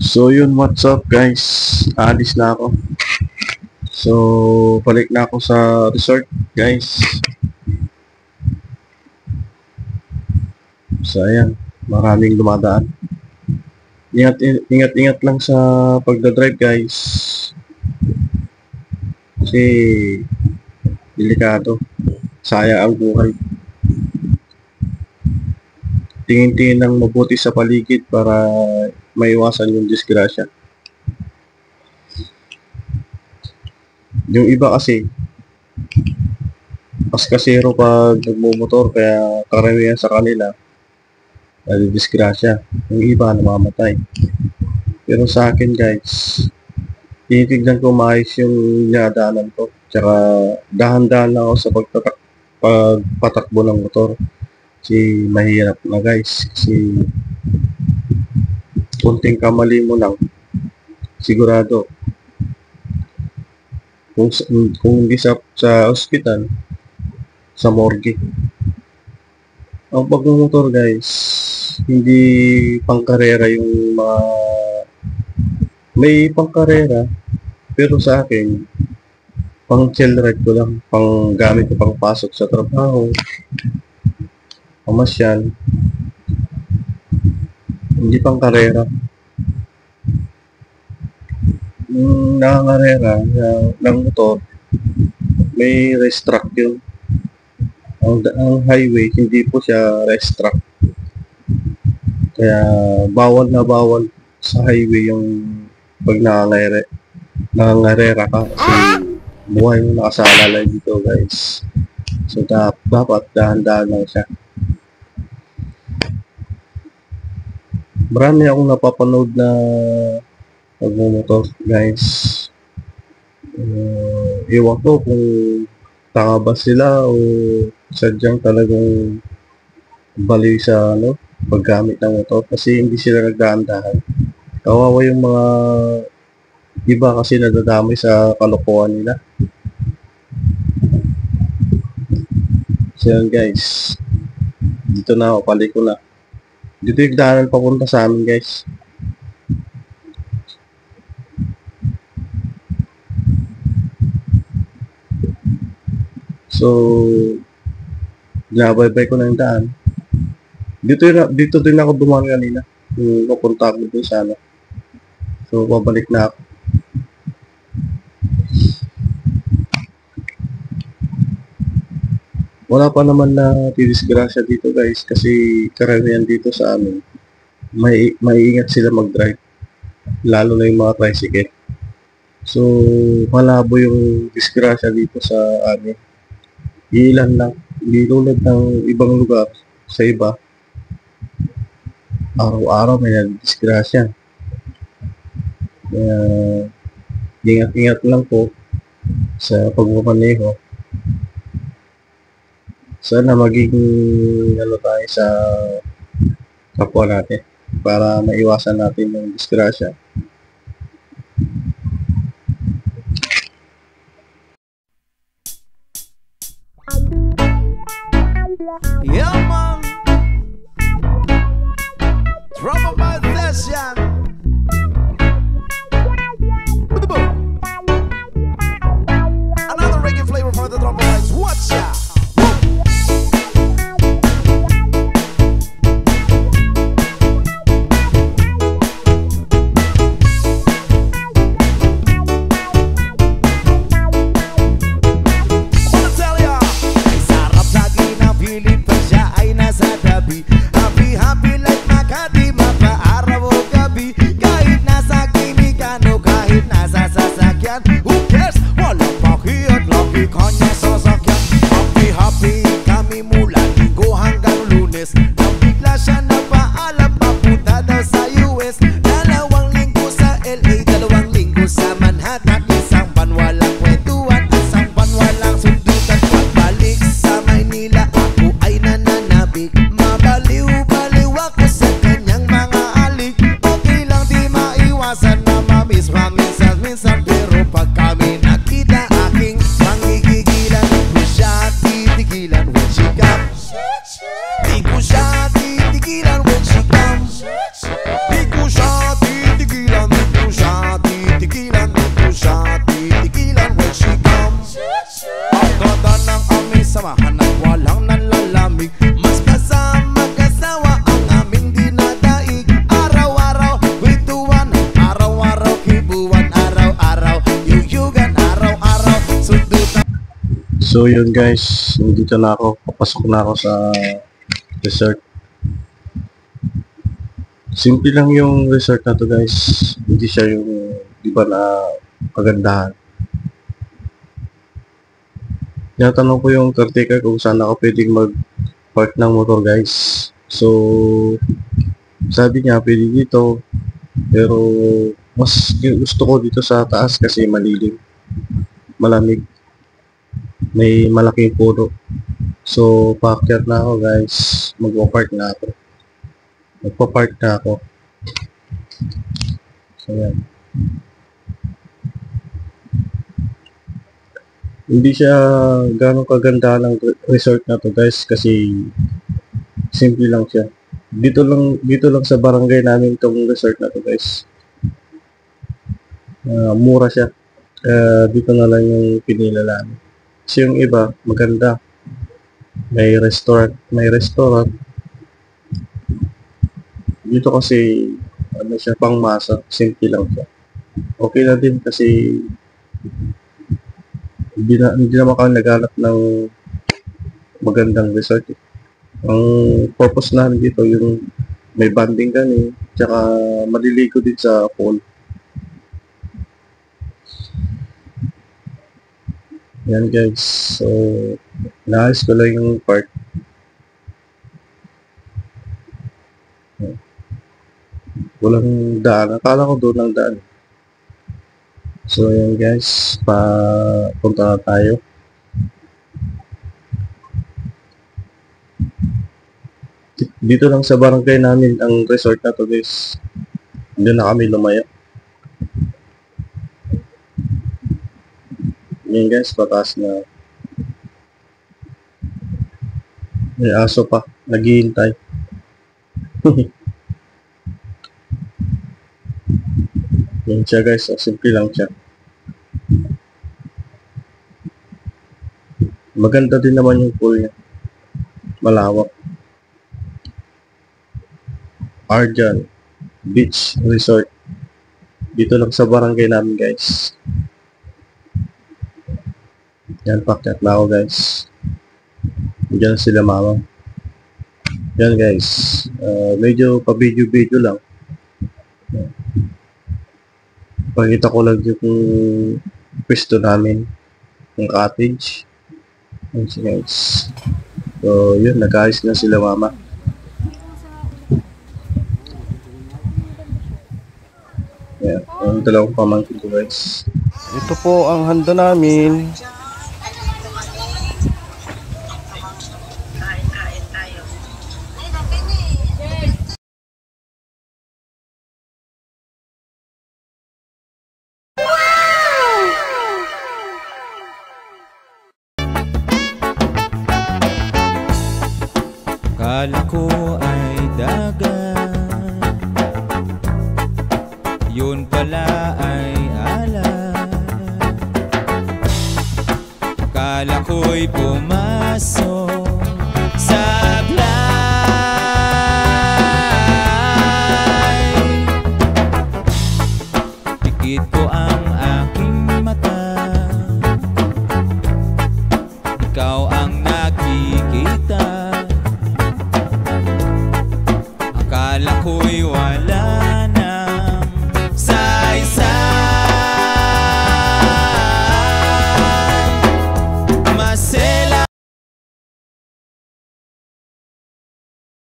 So yun, what's up guys? Aalis na ako. So, balik na ako sa resort guys. So ayan, maraming dumadaan. Ingat lang sa pagdadrive guys. Kasi delikado. Sayang ang buhay. Tingin-tingin ng mabuti sa paligid para maiwasan yung disgrasya. Yung iba kasi paskasero pag nagmumotor, kaya karamihan sa kanila disgrasya. Yung iba namamatay. Pero sa akin guys, tinitignan ko maayos yung dinadaanan ko. Tsaka dahan-dahan lang ako sa pagpatakbo ng motor. Kasi mahirap na guys. Kasi kunting kamali mo lang, sigurado kung hindi sa ospital, sa morgue. Ang pagmumotor guys, hindi pangkarera yung mga may pangkarera, pero sa akin pang chill ride ko lang, pang gamit ko pang pasok sa trabaho, pamasyal, hindi pang karera. Yung nakakarera ng motor, may race track yun. Ang highway, hindi po siya race track. Kaya bawal na bawal sa highway yung pag nangangarera ka. Kasi buhay mo nakasalalay dito guys. So dapat dahan-dahan lang siya. Marami akong napapanood na pagmumotor guys. Ewan ko kung tanga ba sila o sadyang talagang baliw sa paggamit ng motor, kasi hindi sila nagdahan-dahan. Kawawa yung mga iba kasi nadadamay sa kalokohan nila. So yan guys, dito na ako, paliko na. Dito yung daanan papunta sa amin guys. So binabaybay ko na yung daan. Dito din ako dumaan kanina. Papunta ako dito sana. So babalik na ako. Wala pa naman na tidisgrasya dito guys, kasi karamihan dito sa amin maiingat sila mag-drive, lalo na yung mga tricycle. So malabo yung disgrasya dito sa amin. Ilan lang, hindi tulad ng ibang lugar. Sa iba, araw-araw may disgrasya. Kaya ingat-ingat lang po sa pagmamaneho. Sana maging tayo sa kapwa natin para maiwasan natin yung disgrasya. Yeah man, drama by session. Another reggae flavor for the drama boys. Watch out. Who cares? Walang bakit, lagi kanya sasakyan. Happy kami mula Linggo hanggang Lunes. Nang bigla siya napaalam, papunta daw sa US. 2 linggo sa LA, 2 linggo sa Manhattan. Isang buwan walang kwentuhan, isang buwan walang sundutan. Pagbalik sa Maynila, ako ay nananabik. Mabaliw-baliw ako sa kanyang mga alik. Okay lang di maiwasan na mamiss minsan. Pero pag kami nakita, aking pangigigilan. Di ko siya titigilan when she come. Di ko siya titigilan when she come. Di ko siya So yun guys, nandito na ako, papasok na ako sa resort. Simple lang yung resort na to guys, hindi siya yung di ba na kagandahan. Tinatanong ko yung caretaker kung saan ako pwedeng mag-park ng motor guys. So sabi niya pwede dito, pero mas gusto ko dito sa taas kasi malilim, malamig, may malaking puno. So paakyat na ako guys, magpa-park na ako. So yan. Hindi siya ganong kaganda ng resort na to guys kasi simple lang siya. Dito lang sa barangay namin tong resort na to guys. Mura siya. Dito na lang yung pinila namin. Kasi yung iba maganda. May restaurant. Dito kasi ano siya, pangmasa, simple lang siya. Okay na din kasi hindi naman kami naghanap ng magandang resort. Ang purpose namin dito yung may banding kami, tsaka maliligo din sa pool. Yan guys, so naayos ko lang yung part. Walang daan, akala ko doon ang daan. So yan guys, punta na tayo. Dito lang sa barangay namin ang resort na to guys. Hindi na kami lumaya. Yan guys, pataas na. May aso pa, naghihintay. Yan siya guys, simple lang siya. Maganda din naman yung pool niya. Malawak. Arjan Beach Resort. Dito lang sa barangay namin guys. Yan, pakyat na ako guys. Diyan sila mama. Yan guys. Medyo pa-video lang. Pakita ko lang yung pwesto namin. Yung cottage. Yan siya guys. So yun, nag-ayos na sila mama. Yan, ang dalawang pamangkin ko guys. Ito po ang handa namin. Kala ko ay dagat, yun pala ay alak. Kala ko'y pumasok sa blind. Pikit ko ang aking mata, ikaw ang nakikita. Akala ko'y wala